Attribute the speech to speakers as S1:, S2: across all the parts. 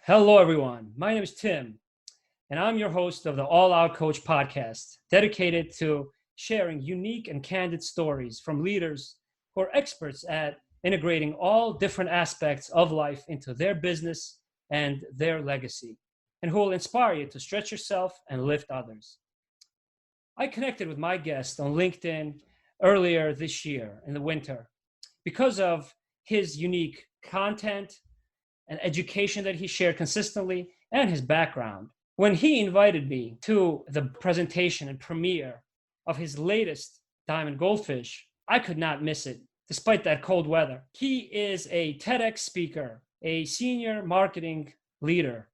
S1: Hello, everyone. My name is Tim, and I'm your host of the All Out Coach podcast, dedicated to sharing unique and candid stories from leaders who are experts at integrating all different aspects of life into their business and their legacy, and who will inspire you to stretch yourself and lift others. I connected with my guest on LinkedIn earlier this year in the winter because of his unique content and education that he shared consistently, and his background. When he invited me to the presentation and premiere of his latest Diamond Goldfish, I could not miss it, despite that cold weather. He is a TEDx speaker, a senior marketing leader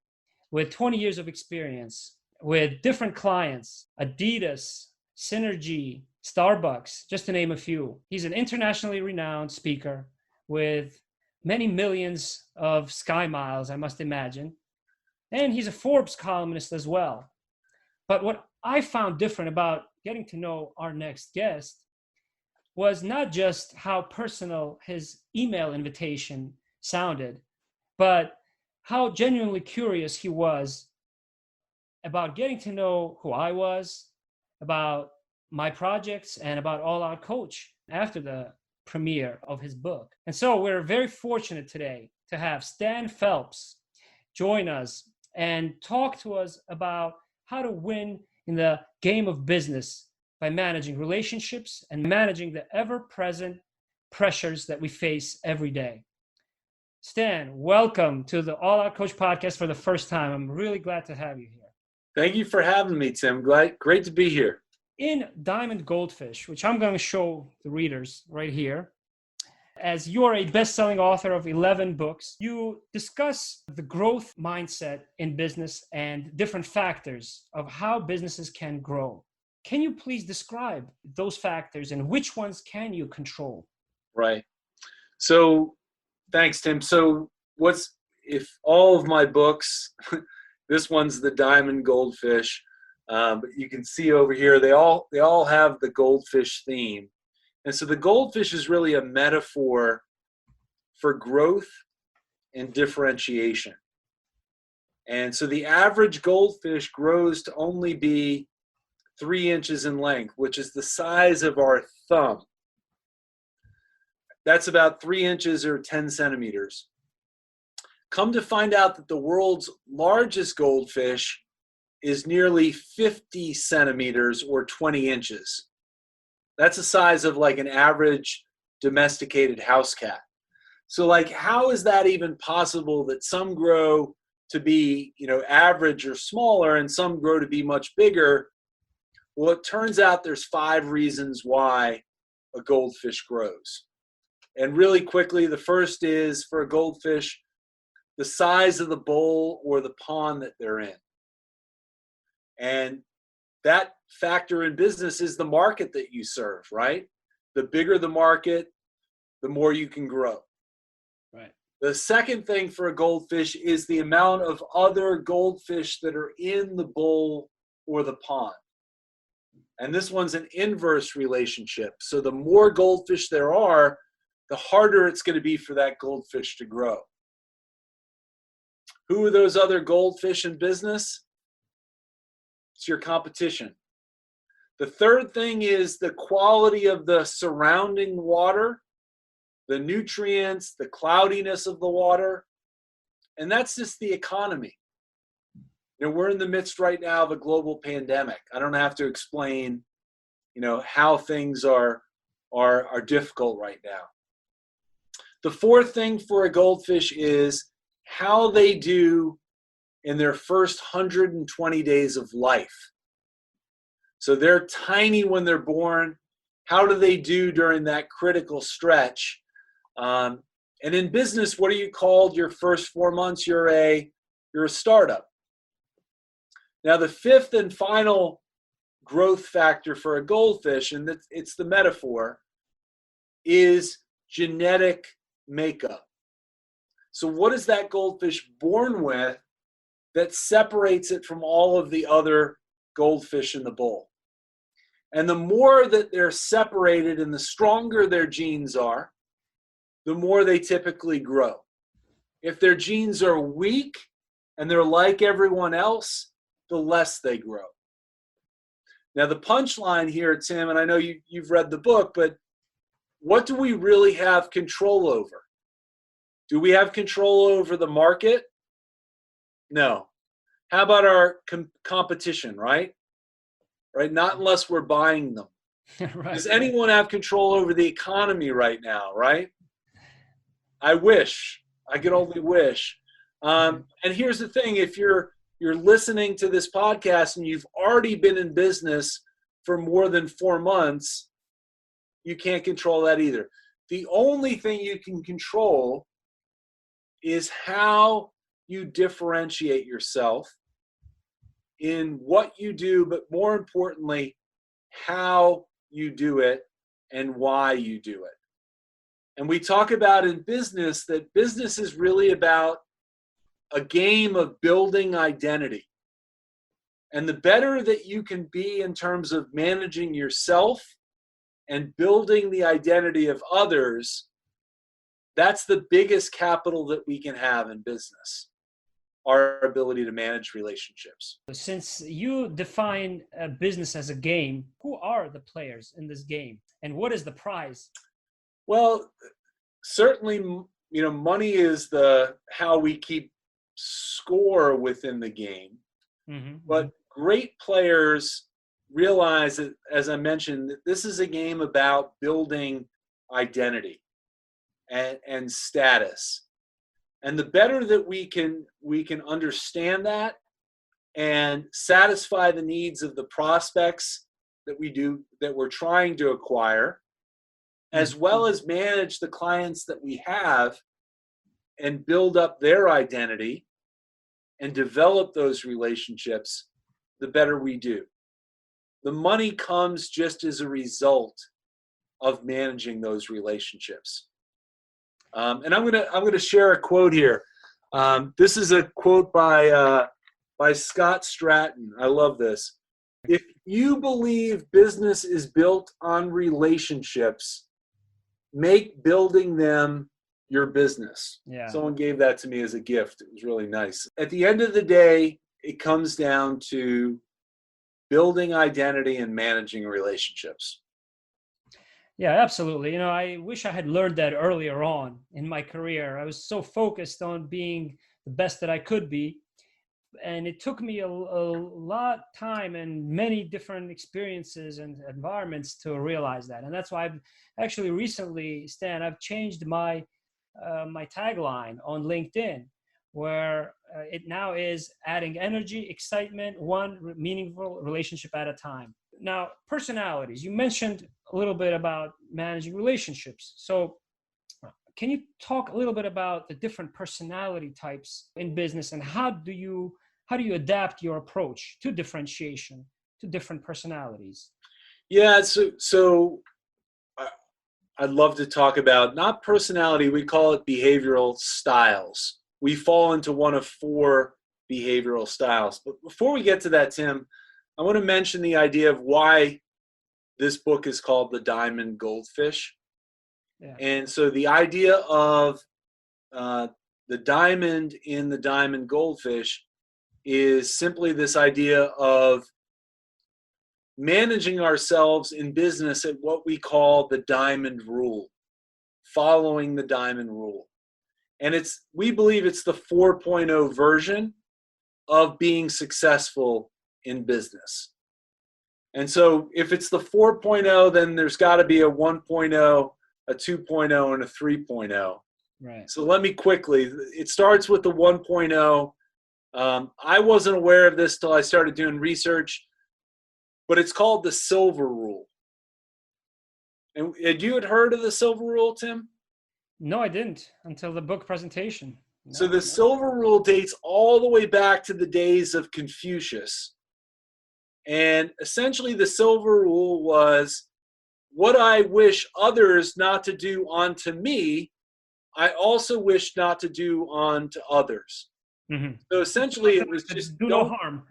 S1: with 20 years of experience with different clients, Adidas, Synergy, Starbucks, just to name a few. He's an internationally renowned speaker with many millions of sky miles, I must imagine. And he's a Forbes columnist as well. But what I found different about getting to know our next guest was not just how personal his email invitation sounded, but how genuinely curious he was about getting to know who I was, about my projects, and about All Out Coach after the premiere of his book. And so we're very fortunate today to have Stan Phelps join us and talk to us about how to win in the game of business by managing relationships and managing the ever-present pressures that we face every day. Stan, welcome to the All Out Coach podcast for the first time. I'm really glad to have you here.
S2: Thank you for having me, Tim. Great to be here.
S1: In Diamond Goldfish, which I'm going to show the readers right here, as you are a best-selling author of 11 books, you discuss the growth mindset in business and different factors of how businesses can grow. Can you please describe those factors and which ones can you control?
S2: Right. So thanks, Tim. So if all of my books, this one's the Diamond Goldfish, but you can see over here, they all have the goldfish theme. And so the goldfish is really a metaphor for growth and differentiation. And so the average goldfish grows to only be 3 inches in length, which is the size of our thumb. That's about 3 inches or 10 centimeters. Come to find out that the world's largest goldfish is nearly 50 centimeters or 20 inches. That's the size of like an average domesticated house cat. So like, how is that even possible that some grow to be, average or smaller and some grow to be much bigger? Well, it turns out there's 5 reasons why a goldfish grows. And really quickly, the first is for a goldfish, the size of the bowl or the pond that they're in. And that factor in business is the market that you serve, right? The bigger the market, the more you can grow.
S1: Right.
S2: The second thing for a goldfish is the amount of other goldfish that are in the bowl or the pond. And this one's an inverse relationship. So the more goldfish there are, the harder it's going to be for that goldfish to grow. Who are those other goldfish in business? It's your competition. The third thing is the quality of the surrounding water, the nutrients, the cloudiness of the water, and that's just the economy. We're in the midst right now of a global pandemic. I don't have to explain, how things are difficult right now. The fourth thing for a goldfish is how they do in their first 120 days of life. So they're tiny when they're born. How do they do during that critical stretch? And in business, what are you called your first 4 months? You're a startup. Now, the fifth and final growth factor for a goldfish, and it's the metaphor, is genetic makeup. So what is that goldfish born with that separates it from all of the other goldfish in the bowl? And the more that they're separated and the stronger their genes are, the more they typically grow. If their genes are weak, and they're like everyone else, the less they grow. Now, the punchline here, Tim, and I know you've read the book, but what do we really have control over? Do we have control over the market? No. How about our competition, right? Right? Not unless we're buying them.
S1: Right.
S2: Does anyone have control over the economy right now, right? I wish. I could only wish. And here's the thing, if you're listening to this podcast and you've already been in business for more than 4 months, you can't control that either. The only thing you can control is how you differentiate yourself in what you do, but more importantly, how you do it and why you do it. And we talk about in business that business is really about a game of building identity. And the better that you can be in terms of managing yourself and building the identity of others, that's the biggest capital that we can have in business, our ability to manage relationships.
S1: Since you define a business as a game, who are the players in this game and what is the prize?
S2: Well, certainly, money is how we keep score within the game.
S1: Mm-hmm.
S2: But great players realize that, as I mentioned, that this is a game about building identity and status. And the better that we can understand that and satisfy the needs of the prospects that we're trying to acquire, as well as manage the clients that we have and build up their identity and develop those relationships, the better we do. The money comes just as a result of managing those relationships. And I'm gonna share a quote here. This is a quote by Scott Stratton. I love this. If you believe business is built on relationships, make building them your business.
S1: Yeah.
S2: Someone gave that to me as a gift. It was really nice. At the end of the day, it comes down to building identity and managing relationships.
S1: Yeah, absolutely. I wish I had learned that earlier on in my career. I was so focused on being the best that I could be. And it took me a lot of time and many different experiences and environments to realize that. And that's why I've actually recently, Stan, I've changed my tagline on LinkedIn, where it now is adding energy, excitement, one meaningful relationship at a time. Now, personalities, you mentioned a little bit about managing relationships. So can you talk a little bit about the different personality types in business and how do you adapt your approach to differentiation to different personalities?
S2: Yeah, so I'd love to talk about not personality, we call it behavioral styles. We fall into one of 4 behavioral styles. But before we get to that, Tim, I want to mention the idea of why this book is called The Diamond Goldfish.
S1: Yeah.
S2: And so the idea of the diamond in the diamond goldfish is simply this idea of managing ourselves in business at what we call the diamond rule, following the diamond rule. And we believe it's the 4.0 version of being successful in business. And so if it's the 4.0, then there's got to be a 1.0, a 2.0, and a 3.0.
S1: Right.
S2: So let me quickly, it starts with the 1.0. I wasn't aware of this till I started doing research, but it's called the silver rule. And had you heard of the silver rule, Tim?
S1: No, I didn't until the book presentation.
S2: So the silver rule dates all the way back to the days of Confucius. And essentially the silver rule was, what I wish others not to do unto me, I also wish not to do unto others. Mm-hmm. So essentially it was just
S1: do no harm.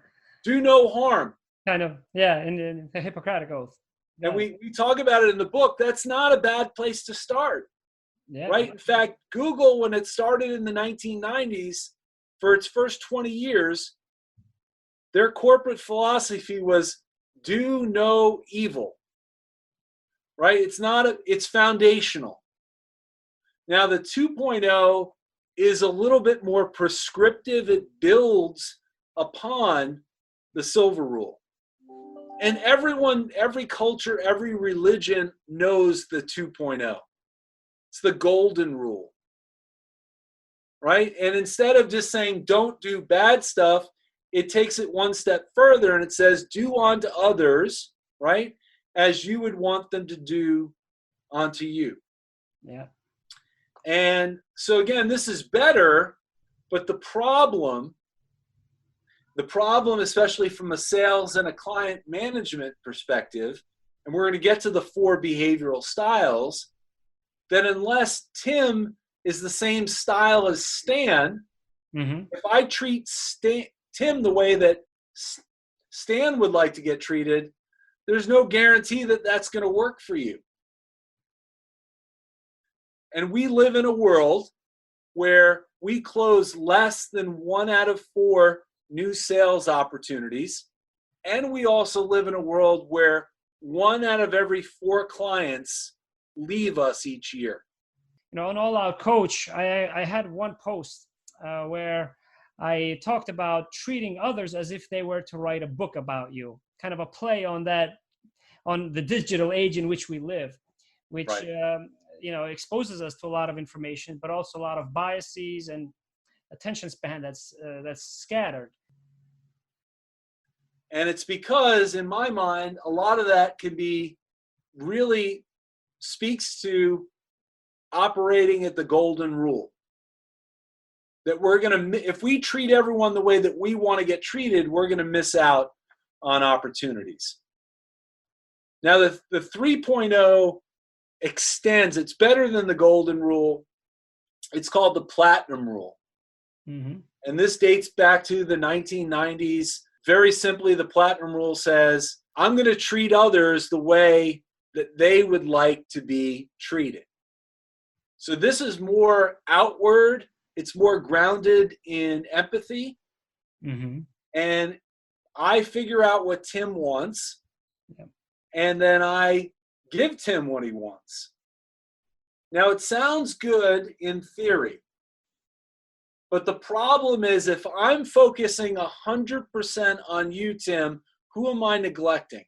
S2: Do no harm.
S1: Kind of, yeah, in the Hippocratic Oath.
S2: Yeah. And we talk about it in the book. That's not a bad place to start. Yeah, right? In fact, Google, when it started in the 1990s, for its first 20 years, their corporate philosophy was do no evil, right? It's foundational. Now the 2.0 is a little bit more prescriptive. It builds upon the silver rule. And everyone, every culture, every religion knows the 2.0. It's the golden rule, right? And instead of just saying don't do bad stuff, it takes it one step further and it says do unto others, right, as you would want them to do unto you.
S1: Yeah.
S2: And so again, this is better, but the problem, especially from a sales and a client management perspective, and we're going to get to the 4 behavioral styles, that unless Tim is the same style as Stan, if I treat Tim the way that Stan would like to get treated, there's no guarantee that that's going to work for you. And we live in a world where we close less than 1 out of 4 new sales opportunities. And we also live in a world where 1 out of every 4 clients leave us each year.
S1: You know, on All Out Coach, I had one post where I talked about treating others as if they were to write a book about you, kind of a play on that, on the digital age in which we live, which,
S2: right.
S1: You know, exposes us to a lot of information, but also a lot of biases and attention span that's scattered.
S2: And it's because, in my mind, a lot of that can be really speaks to operating at the golden rule. That we're going to, if we treat everyone the way that we want to get treated, we're going to miss out on opportunities. Now, the 3.0 extends. It's better than the golden rule. It's called the platinum rule. And this dates back to the 1990s. Very simply, the platinum rule says, I'm going to treat others the way that they would like to be treated. So this is more outward. It's more grounded in empathy. And I figure out what Tim wants. And then I give Tim what he wants. Now, it sounds good in theory. But the problem is, if I'm focusing 100% on you, Tim, who am I neglecting?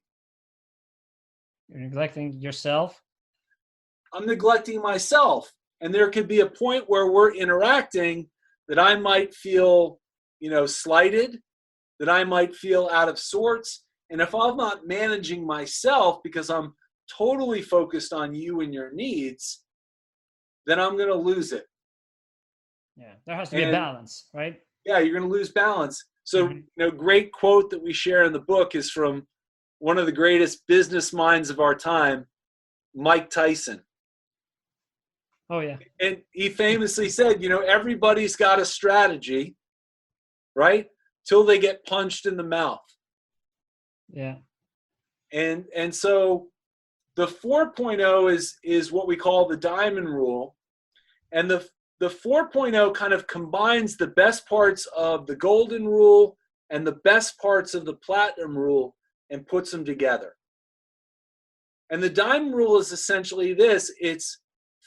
S1: You're neglecting yourself.
S2: I'm neglecting myself. And there could be a point where we're interacting that I might feel, slighted, that I might feel out of sorts. And if I'm not managing myself because I'm totally focused on you and your needs, then I'm going to lose it.
S1: Yeah, there has to be a balance, right?
S2: Yeah, you're going to lose balance. So, great quote that we share in the book is from one of the greatest business minds of our time, Mike Tyson.
S1: Oh, yeah.
S2: And he famously said, everybody's got a strategy, right? Till they get punched in the mouth.
S1: Yeah.
S2: And so the 4.0 is what we call the diamond rule. And the 4.0 kind of combines the best parts of the golden rule and the best parts of the platinum rule and puts them together. And the diamond rule is essentially this. It's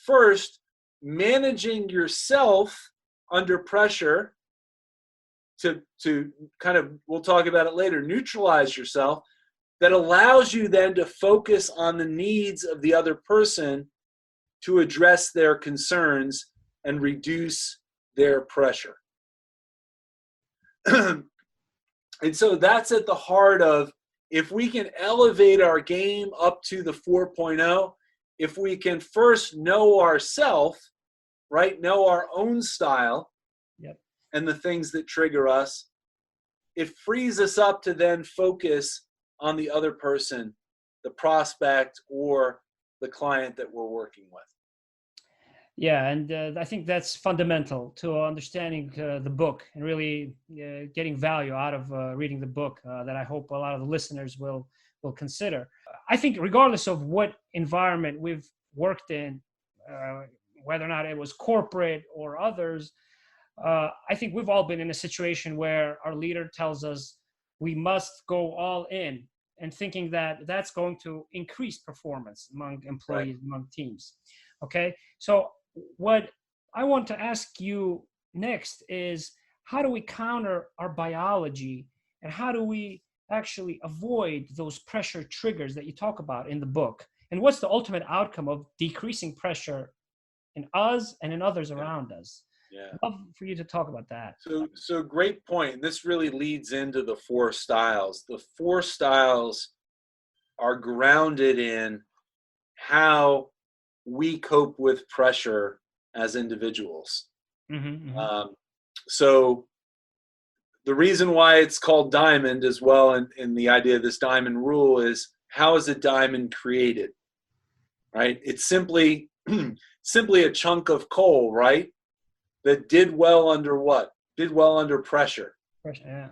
S2: first managing yourself under pressure to kind of, we'll talk about it later, neutralize yourself, that allows you then to focus on the needs of the other person to address their concerns and reduce their pressure. And so that's at the heart of, if we can elevate our game up to the 4.0, if we can first know ourselves, right, know our own style, and the things that trigger us, it frees us up to then focus on the other person, the prospect or the client that we're working with.
S1: Yeah, and I think that's fundamental to understanding the book and really getting value out of reading the book that I hope a lot of the listeners will consider. I think regardless of what environment we've worked in, whether or not it was corporate or others, I think we've all been in a situation where our leader tells us we must go all in, and thinking that that's going to increase performance among employees,
S2: Right.
S1: among teams. Okay. So what I want to ask you next is, how do we counter our biology, and how do we actually avoid those pressure triggers that you talk about in the book? And what's the ultimate outcome of decreasing pressure in us and in others
S2: Yeah.
S1: around us?
S2: Yeah.
S1: Love for you to talk about that.
S2: So great point. And this really leads into the 4 styles. The 4 styles are grounded in how we cope with pressure as individuals.
S1: Mm-hmm, mm-hmm.
S2: So the reason why it's called diamond as well, in the idea of this diamond rule, is how is a diamond created? Right? It's simply simply a chunk of coal, right? That did well under what? Did well under pressure.
S1: Yeah.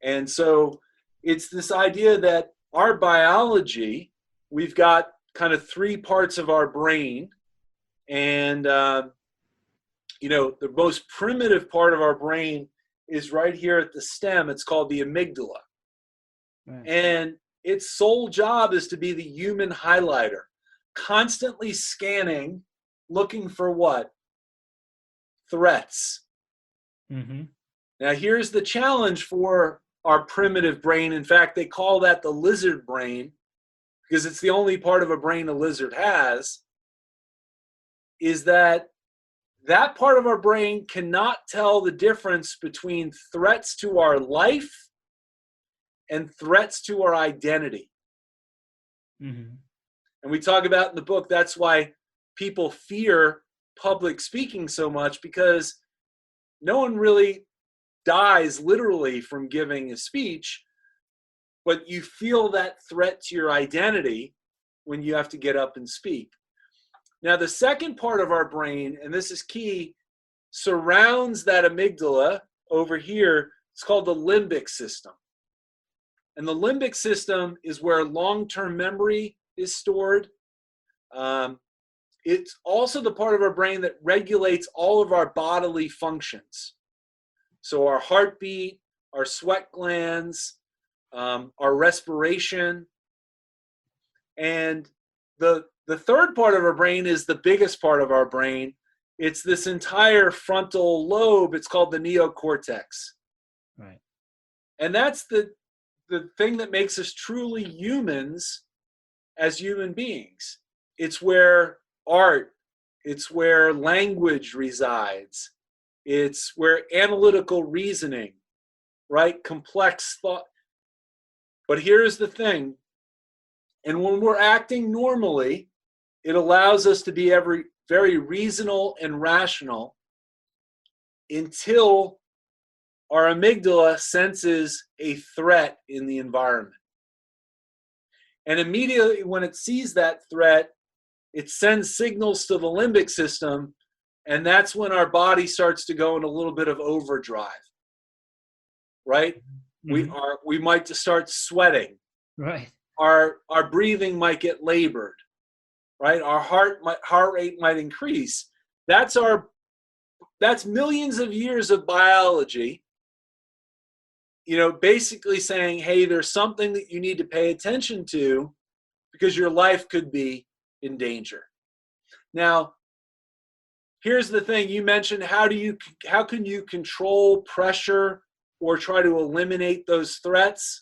S2: And so it's this idea that our biology, we've got kind of 3 parts of our brain. And, the most primitive part of our brain is right here at the stem. It's called the amygdala.
S1: Right.
S2: And its sole job is to be the human highlighter, constantly scanning, looking for what? Threats.
S1: Mm-hmm.
S2: Now, here's the challenge for our primitive brain. In fact, they call that the lizard brain, because it's the only part of a brain a lizard has, is that part of our brain cannot tell the difference between threats to our life and threats to our identity.
S1: Mm-hmm.
S2: And we talk about in the book, that's why people fear public speaking so much, because no one really dies literally from giving a speech, but you feel that threat to your identity when you have to get up and speak. Now, the second part of our brain, and this is key, surrounds that amygdala over here. It's called the limbic system. And the limbic system is where long-term memory is stored. It's also the part of our brain that regulates all of our bodily functions. So our heartbeat, our sweat glands, our respiration. And the third part of our brain is the biggest part of our brain. It's this entire frontal lobe. It's called the neocortex.
S1: Right.
S2: And that's the thing that makes us truly humans as human beings. It's where art, it's where language resides. It's where analytical reasoning, right? Complex thought. But here's the thing. And when we're acting normally, it allows us to be very reasonable and rational until our amygdala senses a threat in the environment. And immediately when it sees that threat, it sends signals to the limbic system, and that's when our body starts to go in a little bit of overdrive, right?
S1: Mm-hmm.
S2: We might just start sweating.
S1: Right.
S2: Our breathing might get labored, right? Our heart rate might increase. That's millions of years of biology, basically saying, hey, there's something that you need to pay attention to because your life could be in danger. Now, here's the thing. You mentioned how can you control pressure or try to eliminate those threats?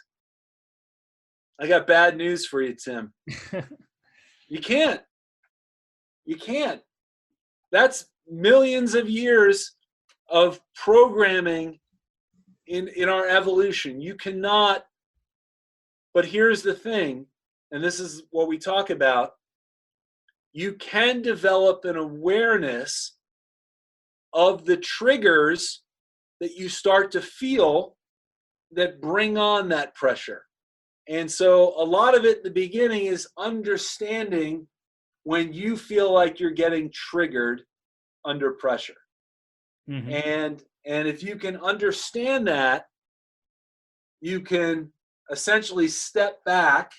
S2: I got bad news for you, Tim. You can't. You can't. That's millions of years of programming in our evolution. You cannot. But here's the thing, and this is what we talk about. You can develop an awareness of the triggers that you start to feel that bring on that pressure. And so a lot of it in the beginning is understanding when you feel like you're getting triggered under pressure.
S1: Mm-hmm.
S2: And if you can understand that, you can essentially step back,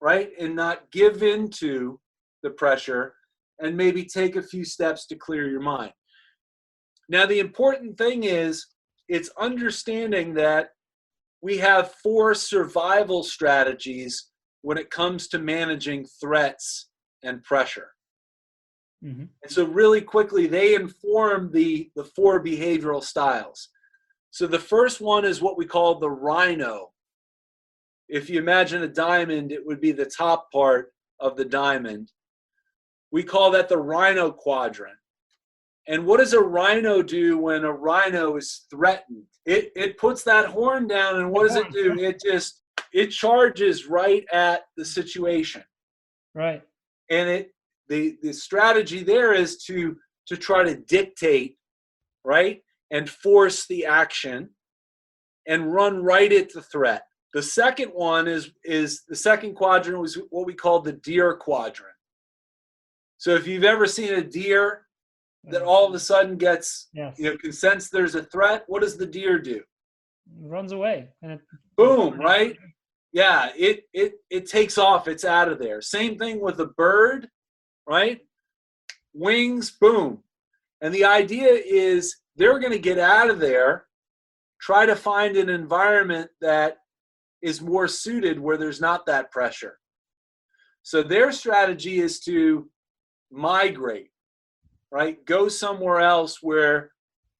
S2: right, and not give into the pressure, and maybe take a few steps to clear your mind. Now, the important thing is it's understanding that we have 4 survival strategies when it comes to managing threats and pressure.
S1: Mm-hmm.
S2: And so really quickly, they inform the 4 behavioral styles. So the first one is what we call the rhino. If you imagine a diamond, it would be the top part of the diamond. We call that the rhino quadrant. And what does a rhino do when a rhino is threatened? It puts that horn down, and what does it do? It charges right at the situation.
S1: Right.
S2: And the strategy there is to try to dictate, right, and force the action and run right at the threat. The second one is the second quadrant was what we call the deer quadrant. So if you've ever seen a deer that all of a sudden gets,
S1: yes,
S2: can sense there's a threat, what does the deer do?
S1: It runs away. And
S2: boom, right? Yeah, it takes off. It's out of there. Same thing with a bird, right? Wings, boom. And the idea is they're going to get out of there, try to find an environment that is more suited where there's not that pressure. So their strategy is to migrate, right? Go somewhere else where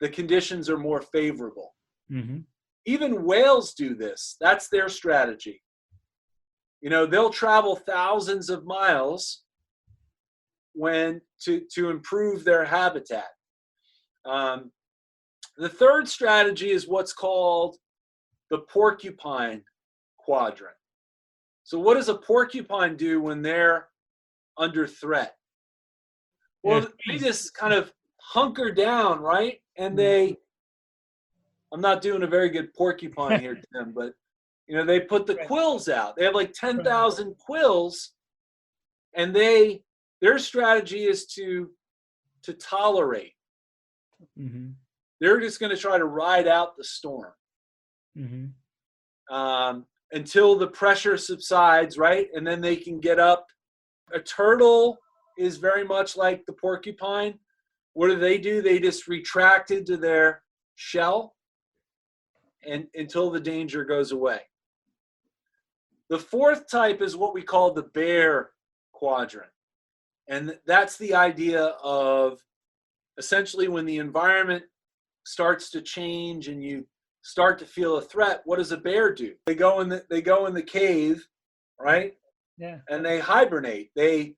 S2: the conditions are more favorable.
S1: Mm-hmm.
S2: Even whales do this. That's their strategy. They'll travel thousands of miles to improve their habitat. The third strategy is what's called the porcupine quadrant. So what does a porcupine do when they're under threat? Well, they just kind of hunker down, right? And I'm not doing a very good porcupine here, Tim, but they put the quills out. They have like 10,000 quills, and their strategy is to tolerate.
S1: Mm-hmm.
S2: They're just going to try to ride out the storm.
S1: Mm-hmm.
S2: Until the pressure subsides, right? And then they can get up. A turtle is very much like the porcupine. What do? They just retract into their shell and until the danger goes away. The fourth type is what we call the bear quadrant. And that's the idea of essentially when the environment starts to change and you start to feel a threat, what does a bear do? They go in the cave, right?
S1: Yeah.
S2: And they hibernate. They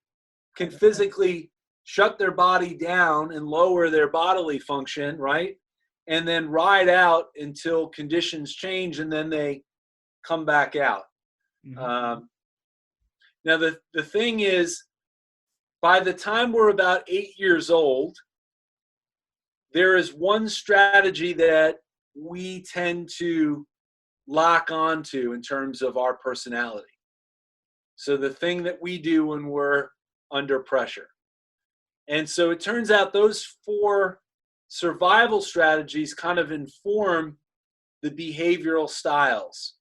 S2: can physically shut their body down and lower their bodily function, right? And then ride out until conditions change, and then they come back out.
S1: Mm-hmm.
S2: Now, the thing is, by the time we're about 8 years old, there is one strategy that we tend to lock onto in terms of our personality. So the thing that we do when we're under pressure. And so it turns out those 4 survival strategies kind of inform the behavioral styles.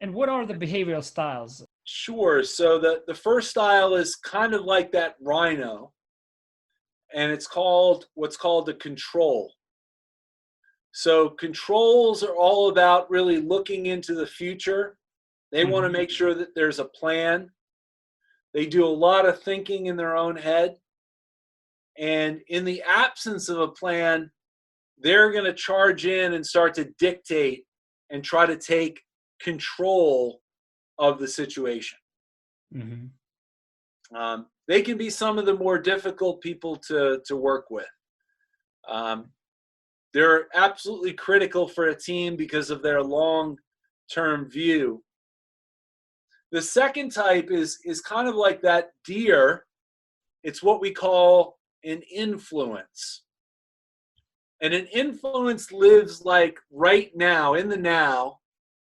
S1: And what are the behavioral styles?
S2: Sure. So the first style is kind of like that rhino, and it's what's called a control. So controls are all about really looking into the future. They want to make sure that there's a plan. They do a lot of thinking in their own head. And in the absence of a plan, they're going to charge in and start to dictate and try to take control of the situation.
S1: Mm-hmm.
S2: They can be some of the more difficult people to work with. They're absolutely critical for a team because of their long-term view. The second type is kind of like that deer. It's what we call an influence. And an influence lives like right now, in the now.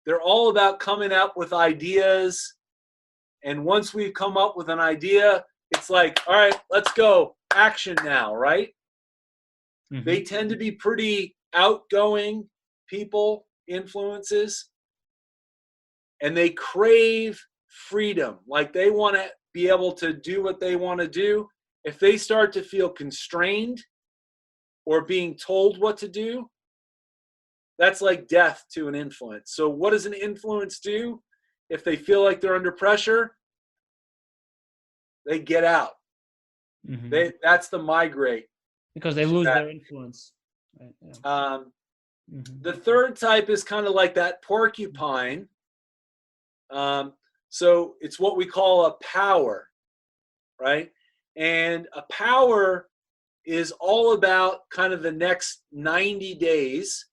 S2: They're all about coming up with ideas. And once we've come up with an idea, it's like, all right, let's go. Action now, right? Mm-hmm. They tend to be pretty outgoing people, influences. And they crave freedom. Like they want to be able to do what they want to do. If they start to feel constrained, or being told what to do, that's like death to an influence. So what does an influence do? If they feel like they're under pressure, they get out.
S1: Mm-hmm.
S2: That's the migrate.
S1: Because they lose their influence. Right? Yeah.
S2: The third type is kind of like that porcupine. So it's what we call a power, right? And a power is all about kind of the next 90 days.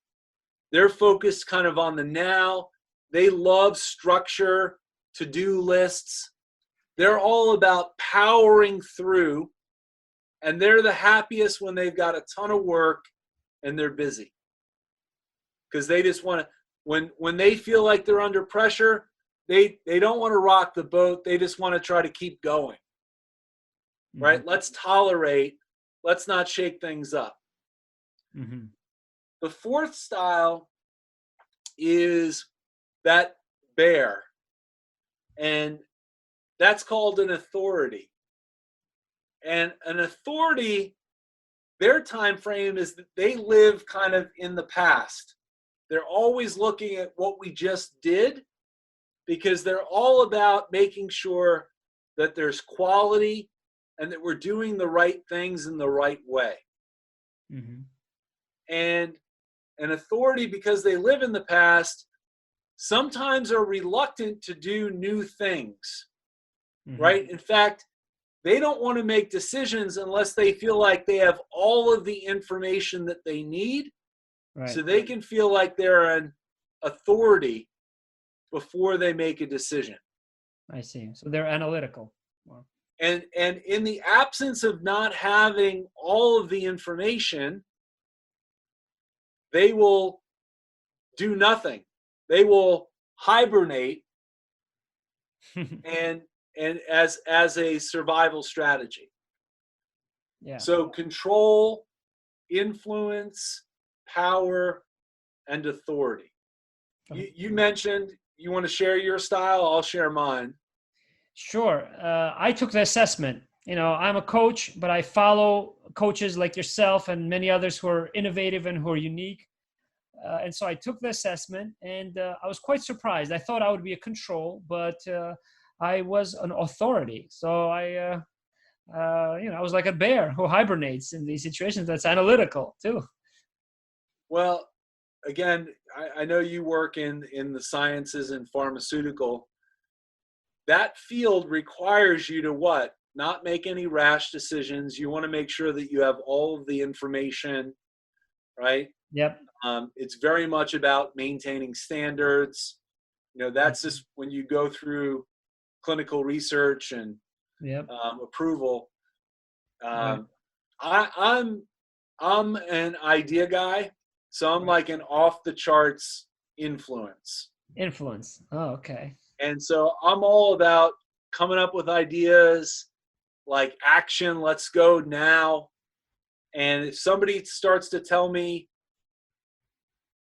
S2: They're focused kind of on the now. They love structure, to-do lists. They're all about powering through, and they're the happiest when they've got a ton of work and they're busy. Because they just want to, when they feel like they're under pressure, they don't want to rock the boat. They just want to try to keep going. Right?
S1: Mm-hmm.
S2: Let's tolerate. Let's not shake things up.
S1: Mm-hmm.
S2: The fourth style is that bear. And that's called an authority. And an authority, their time frame is that they live kind of in the past. They're always looking at what we just did, because they're all about making sure that there's quality and that we're doing the right things in the right way.
S1: Mm-hmm.
S2: And an authority, because they live in the past, sometimes are reluctant to do new things, right? In fact, they don't want to make decisions unless they feel like they have all of the information that they need,
S1: Right.
S2: so they can feel like they're an authority before they make a decision.
S1: I see. So they're analytical. Wow.
S2: And in the absence of not having all of the information, they will do nothing. They will hibernate and as a survival strategy.
S1: Yeah.
S2: So control, influence, power, and authority. You mentioned you want to share your style. I'll share mine.
S1: Sure. I took the assessment. I'm a coach, but I follow coaches like yourself and many others who are innovative and who are unique. And so I took the assessment, and I was quite surprised. I thought I would be a control, but I was an authority. So I was like a bear who hibernates in these situations. That's analytical too.
S2: Well, again, I know you work in the sciences and pharmaceutical. That field requires you to what? Not make any rash decisions. You want to make sure that you have all of the information, right?
S1: Yep.
S2: It's very much about maintaining standards. That's just when you go through clinical research and
S1: yep.
S2: Approval.
S1: Right.
S2: I'm an idea guy, so I'm like an off the charts influence.
S1: Influence. Oh, okay.
S2: And so I'm all about coming up with ideas, like action, let's go now. And if somebody starts to tell me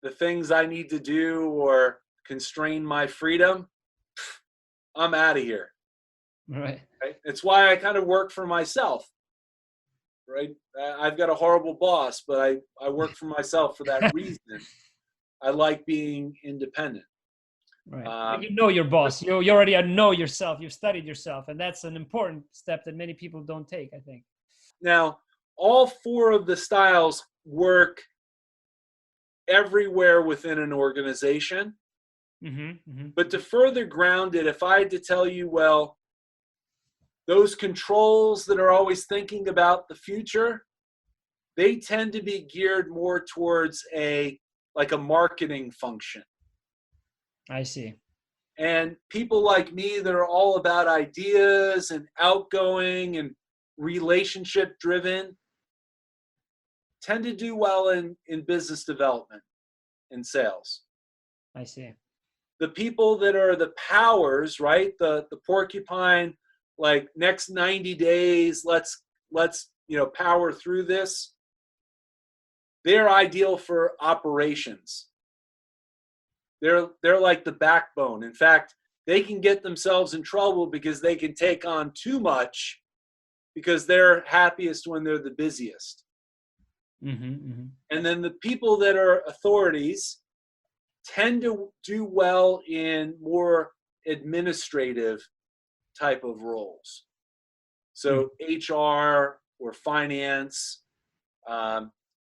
S2: the things I need to do or constrain my freedom, I'm out of here.
S1: Right.
S2: It's why I kind of work for myself, right? I've got a horrible boss, but I work for myself for that reason. I like being independent.
S1: Right. You know your boss. You already know yourself. You've studied yourself. And that's an important step that many people don't take, I think.
S2: Now, all four of the styles work everywhere within an organization. But to further ground it, if I had to tell you, well, those controls that are always thinking about the future, they tend to be geared more towards a marketing function.
S1: I see.
S2: And people like me that are all about ideas and outgoing and relationship driven tend to do well in business development and sales.
S1: I see.
S2: The people that are the powers, right? The porcupine, like next 90 days, let's power through this. They're ideal for operations. They're like the backbone. In fact, they can get themselves in trouble because they can take on too much, because they're happiest when they're the busiest. And then the people that are authorities tend to do well in more administrative type of roles. So HR or finance,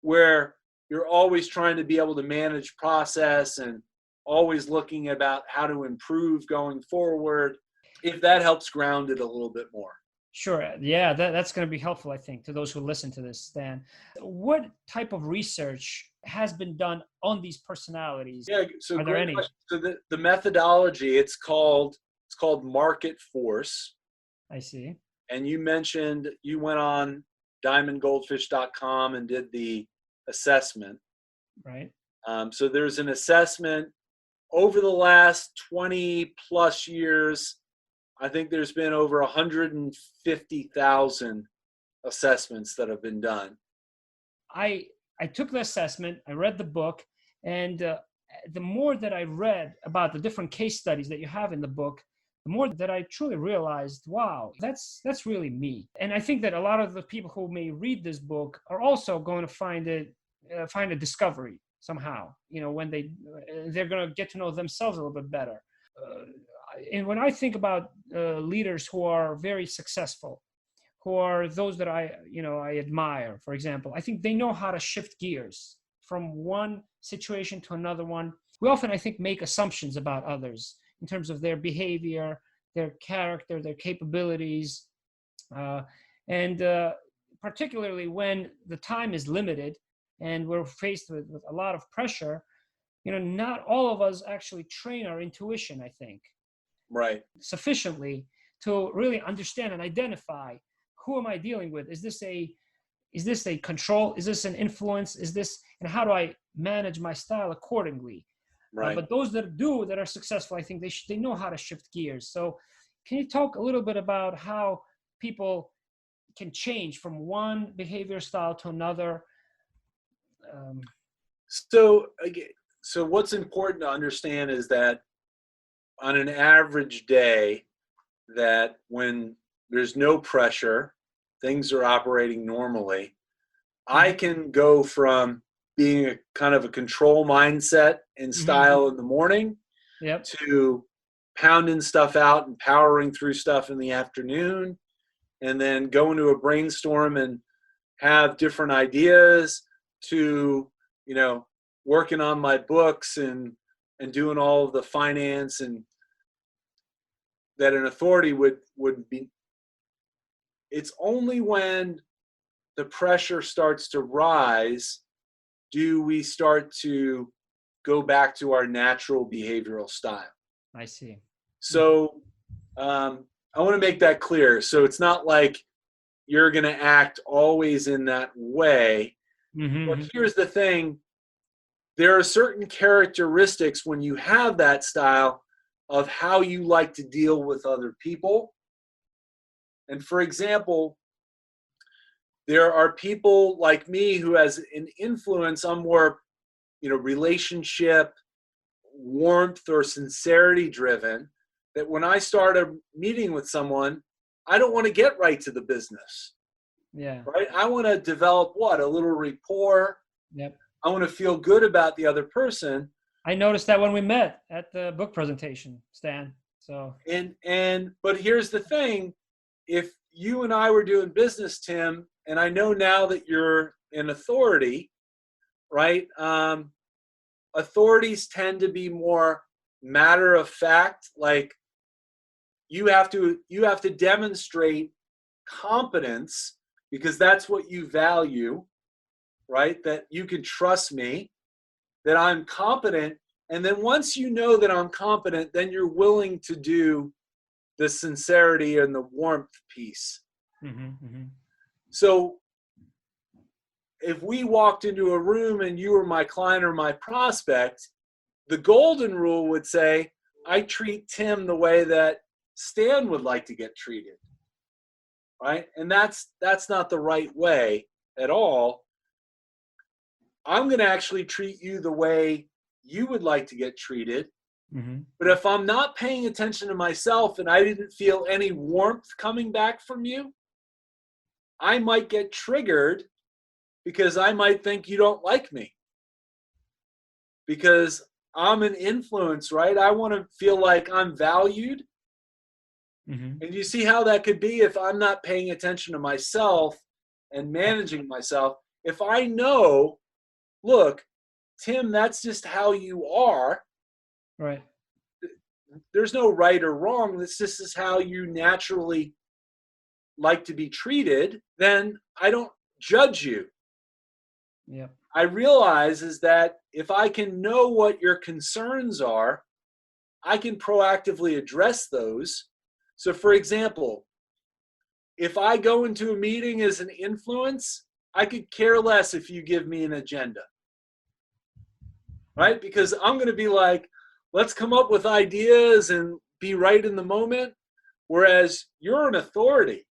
S2: where you're always trying to be able to manage process and always looking about how to improve going forward, if that helps ground it a little bit more.
S1: Sure. Yeah, that's going to be helpful, I think, to those who listen to this, Stan. What type of research has been done on these personalities?
S2: Yeah, so
S1: Are there
S2: great
S1: any?
S2: question. So the methodology, it's called market force.
S1: I see.
S2: And you mentioned you went on diamondgoldfish.com and did the assessment.
S1: Right.
S2: So there's an assessment over the last 20 plus years. I think there's been over 150,000 assessments that have been done.
S1: I took the assessment, I read the book, and the more that I read about the different case studies that you have in the book, the more that I truly realized, wow, that's really me. And I think that a lot of the people who may read this book are also going to find a discovery somehow. You know, when they're going to get to know themselves a little bit better. And when I think about leaders who are very successful, who are those that I admire, for example, I think they know how to shift gears from one situation to another one. We often, I think, make assumptions about others in terms of their behavior, their character, their capabilities. And particularly when the time is limited and we're faced with a lot of pressure, not all of us actually train our intuition, I think,
S2: right,
S1: sufficiently to really understand and identify, who am I dealing with? Is this a control? Is this an influence? And how do I manage my style accordingly?
S2: right.
S1: But those that are successful, I think they know how to shift gears. So can you talk a little bit about how people can change from one behavior style to another?
S2: So what's important to understand is that on an average day, that when there's no pressure, things are operating normally, I can go from being a kind of a control mindset and style in the morning to pounding stuff out and powering through stuff in the afternoon, and then go into a brainstorm and have different ideas, to working on my books and doing all of the finance and that an authority would be. It's only when the pressure starts to rise do we start to go back to our natural behavioral style.
S1: I see.
S2: So I want to make that clear. So it's not like you're going to act always in that way. But here's the thing. There are certain characteristics when you have that style of how you like to deal with other people. And for example, there are people like me who has an influence on more, relationship, warmth, or sincerity driven, that when I start a meeting with someone, I don't want to get right to the business.
S1: Yeah.
S2: Right? I want to develop a little rapport.
S1: Yep.
S2: I want to feel good about the other person.
S1: I noticed that when we met at the book presentation, Stan. So
S2: but here's the thing. If you and I were doing business, Tim, and I know now that you're an authority, right? Authorities tend to be more matter of fact. Like you have to demonstrate competence because that's what you value, right? That you can trust me, that I'm competent. And then once you know that I'm competent, then you're willing to do the sincerity and the warmth piece. So if we walked into a room and you were my client or my prospect, the golden rule would say, I treat Tim the way that Stan would like to get treated, right? And that's not the right way at all. I'm going to actually treat you the way you would like to get treated. But if I'm not paying attention to myself and I didn't feel any warmth coming back from you, I might get triggered because I might think you don't like me because I'm an influence, right? I want to feel like I'm valued.
S1: Mm-hmm.
S2: And you see how that could be if I'm not paying attention to myself and managing myself. If I know, look, Tim, that's just how you are.
S1: Right.
S2: There's no right or wrong. This is how you naturally like to be treated. Then I don't judge you.
S1: Yep.
S2: I realize is that if I can know what your concerns are, I can proactively address those. So for example, if I go into a meeting as an influence, I could care less if you give me an agenda, right? Because I'm going to be like, let's come up with ideas and be right in the moment. Whereas you're an authority.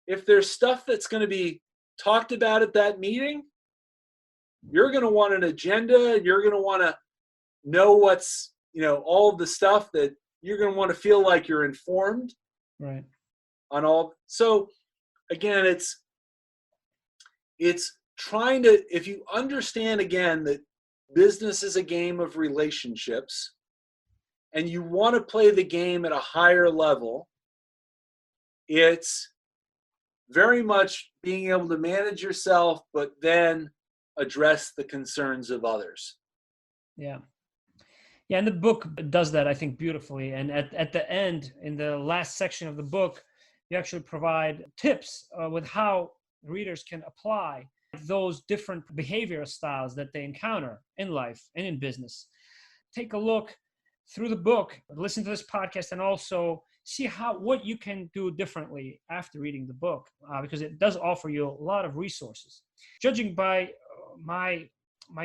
S2: If there's stuff that's going to be talked about at that meeting, you're going to want an agenda. You're going to want to know what's, all of the stuff that you're going to want to feel like you're informed.
S1: Right.
S2: On all. So again, it's trying to, if you understand again that business is a game of relationships and you want to play the game at a higher level, it's very much being able to manage yourself, but then address the concerns of others.
S1: Yeah. Yeah, and the book does that, I think, beautifully. And at the end, in the last section of the book, you actually provide tips with how readers can apply those different behavioral styles that they encounter in life and in business. Take a look through the book, listen to this podcast, and also see what you can do differently after reading the book, because it does offer you a lot of resources. Judging by my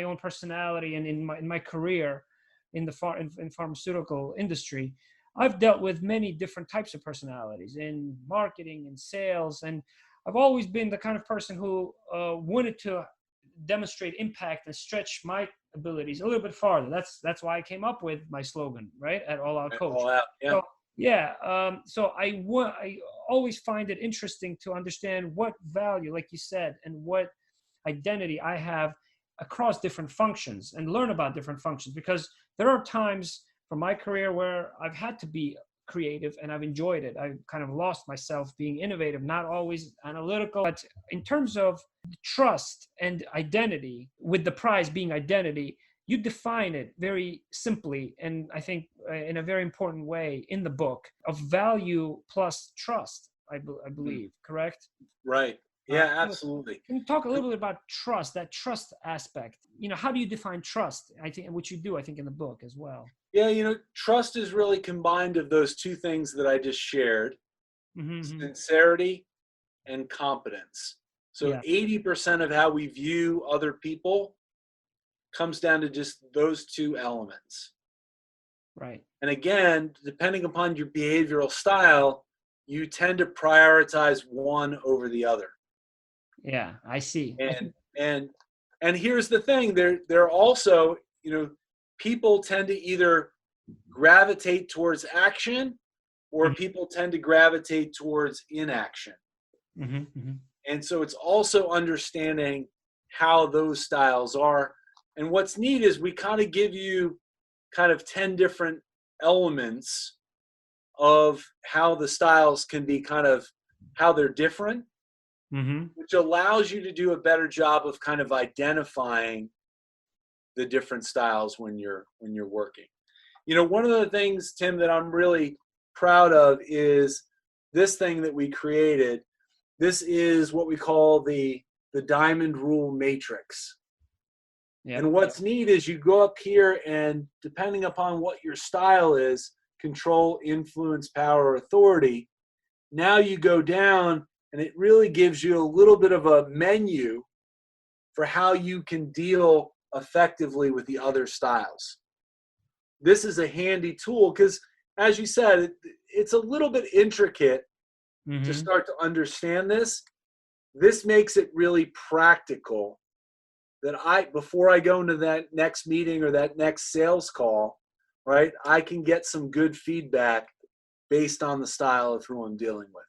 S1: own personality and in my career, in the in pharmaceutical industry, I've dealt with many different types of personalities in marketing and sales, and I've always been the kind of person who wanted to demonstrate impact and stretch my abilities a little bit farther. That's why I came up with my slogan, right? At All Out Coach.
S2: All out, yeah.
S1: So yeah, so I always find it interesting to understand what value, like you said, and what identity I have across different functions and learn about different functions, because there are times from my career where I've had to be creative and I've enjoyed it. I've kind of lost myself being innovative, not always analytical. But in terms of trust and identity, with the prize being identity, you define it very simply, and I think in a very important way in the book, of value plus trust, I believe, correct?
S2: Right. Yeah, absolutely.
S1: Can you talk a little bit about trust, that trust aspect? How do you define trust? I think, which you do, I think, in the book as well.
S2: Yeah, trust is really combined of those two things that I just shared, sincerity and competence. So 80% of how we view other people comes down to just those two elements.
S1: Right.
S2: And again, depending upon your behavioral style, you tend to prioritize one over the other.
S1: Yeah, I see.
S2: And here's the thing, there also, people tend to either gravitate towards action or people tend to gravitate towards inaction. And so it's also understanding how those styles are. And what's neat is we kind of give you kind of 10 different elements of how the styles can be, kind of how they're different, which allows you to do a better job of kind of identifying the different styles when you're working. One of the things, Tim, that I'm really proud of is this thing that we created. This is what we call the diamond rule matrix. Yep. And what's neat is you go up here and depending upon what your style is, control, influence, power, authority, now you go down and it really gives you a little bit of a menu for how you can deal effectively with the other styles. This is a handy tool because, as you said, it's a little bit intricate to start to understand this. This makes it really practical that before I go into that next meeting or that next sales call, right, I can get some good feedback based on the style of who I'm dealing with.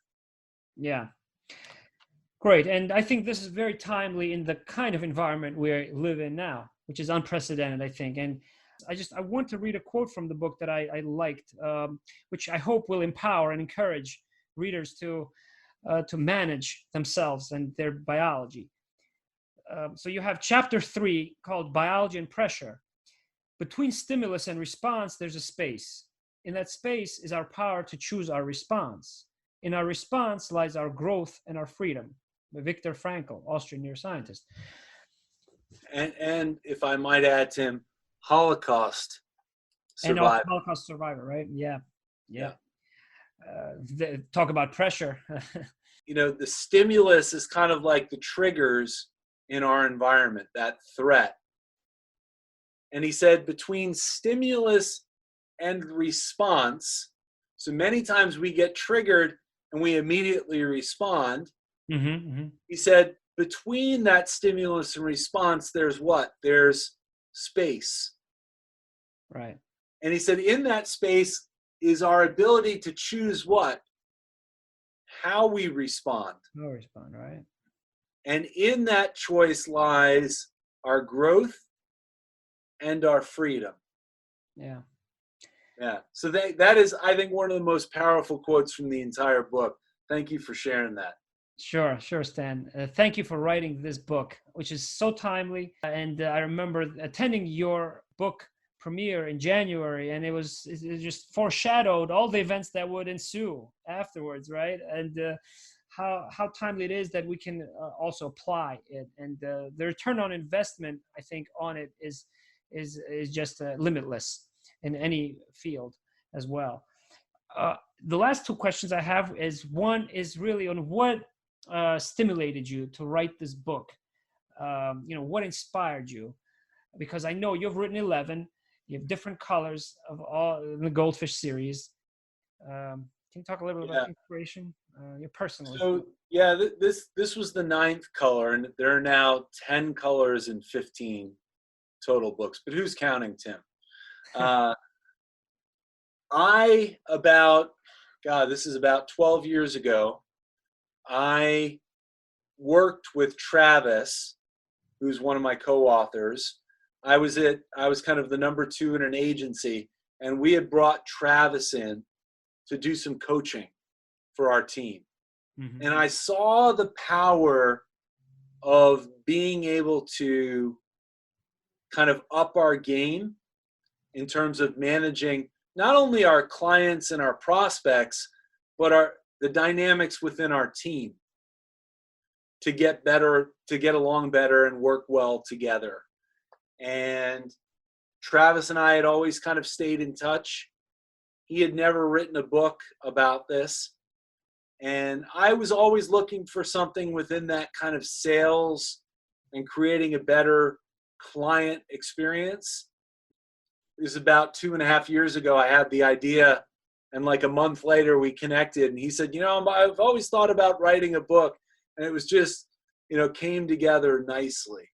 S1: Yeah. Great. And I think this is very timely in the kind of environment we live in now, which is unprecedented, I think. And I want to read a quote from the book that I liked, which I hope will empower and encourage readers to manage themselves and their biology. So you have chapter 3 called Biology and Pressure. Between stimulus and response, there's a space. In that space is our power to choose our response. In our response lies our growth and our freedom. Viktor Frankl, Austrian neuroscientist.
S2: And if I might add, Tim, Holocaust survivor.
S1: And Holocaust survivor, right? Yeah. Talk about pressure.
S2: The stimulus is kind of like the triggers in our environment, that threat. And he said between stimulus and response, so many times we get triggered and we immediately respond. He said between that stimulus and response, there's what? There's space.
S1: Right.
S2: And he said in that space is our ability to choose what? How we respond.
S1: How we respond, right.
S2: And in that choice lies our growth and our freedom.
S1: Yeah.
S2: So that is, I think, one of the most powerful quotes from the entire book. Thank you for sharing that.
S1: Sure, Stan. Thank you for writing this book, which is so timely. And I remember attending your book premiere in January, and it just foreshadowed all the events that would ensue afterwards, right? And how timely it is that we can also apply it. And the return on investment, I think, on it is just limitless in any field as well. The last two questions I have is, one is really on what stimulated you to write this book. What inspired you? Because I know you've written 11. You have different colors of all in the Goldfish series. Can you talk a little bit about inspiration, your personal?
S2: So this was the 9th color, and there are now 10 colors and 15 total books. But who's counting, Tim? This is about 12 years ago. I worked with Travis, who's one of my co-authors. I was kind of the number 2 in an agency, and we had brought Travis in to do some coaching for our team. And I saw the power of being able to kind of up our game in terms of managing not only our clients and our prospects, but the dynamics within our team to get along better and work well together. And Travis and I had always kind of stayed in touch. He had never written a book about this. And I was always looking for something within that kind of sales and creating a better client experience. It was about 2.5 years ago I had the idea, and like a month later we connected, and he said, I've always thought about writing a book, and it was just, came together nicely.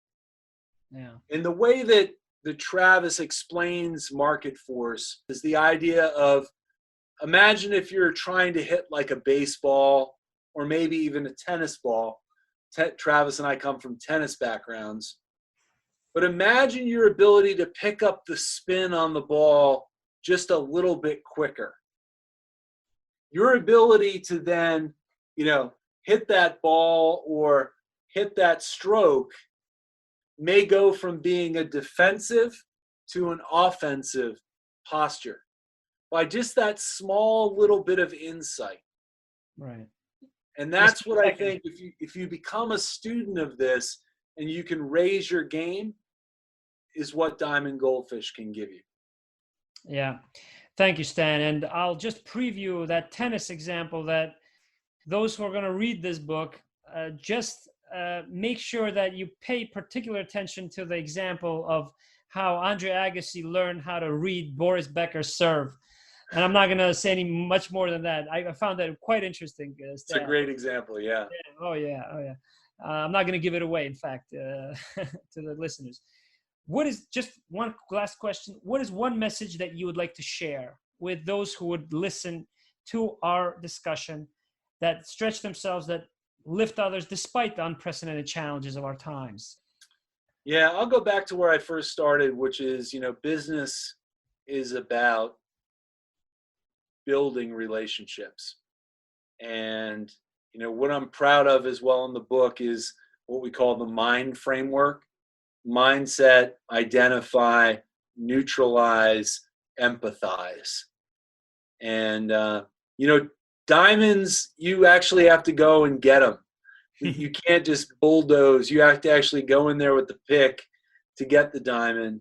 S1: Yeah.
S2: And the way that the Travis explains market force is the idea of, imagine if you're trying to hit like a baseball or maybe even a tennis ball. Travis and I come from tennis backgrounds. But imagine your ability to pick up the spin on the ball just a little bit quicker. Your ability to then, hit that ball or hit that stroke may go from being a defensive to an offensive posture by just that small little bit of insight.
S1: Right.
S2: And that's what I think, if you become a student of this and you can raise your game, is what Diamond Goldfish can give you.
S1: Yeah. Thank you, Stan. And I'll just preview that tennis example, that those who are going to read this book, make sure that you pay particular attention to the example of how Andre Agassi learned how to read Boris Becker's serve. And I'm not going to say any much more than that. I found that quite interesting.
S2: It's a great example, yeah.
S1: Oh, yeah. I'm not going to give it away, in fact, to the listeners. Just one last question. What is one message that you would like to share with those who would listen to our discussion, that stretch themselves, that lift others despite the unprecedented challenges of our times?
S2: Yeah, I'll go back to where I first started, which is, business is about building relationships. And, what I'm proud of as well in the book is what we call the MIND framework: mindset, identify, neutralize, empathize. And, diamonds, you actually have to go and get them. You can't just bulldoze. You have to actually go in there with the pick to get the diamond.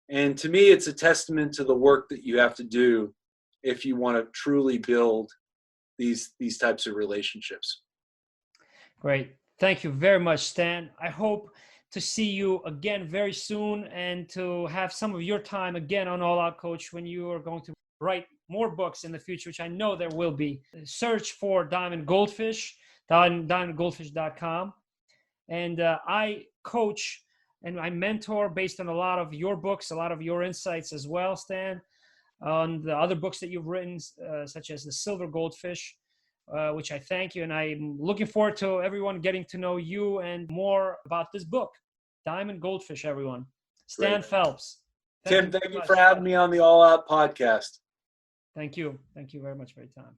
S2: And to me, it's a testament to the work that you have to do if you want to truly build these types of relationships.
S1: Great. Thank you very much, Stan. I hope to see you again very soon and to have some of your time again on All Out Coach when you are going to write more books in the future, which I know there will be. Search for Diamond Goldfish, diamondgoldfish.com. And I coach and I mentor based on a lot of your books, a lot of your insights as well, Stan, on the other books that you've written, such as The Silver Goldfish, which I thank you. And I'm looking forward to everyone getting to know you and more about this book, Diamond Goldfish, everyone. Stan Phelps.
S2: Tim, thank you for having me on the All Out podcast.
S1: Thank you. Thank you very much for your time.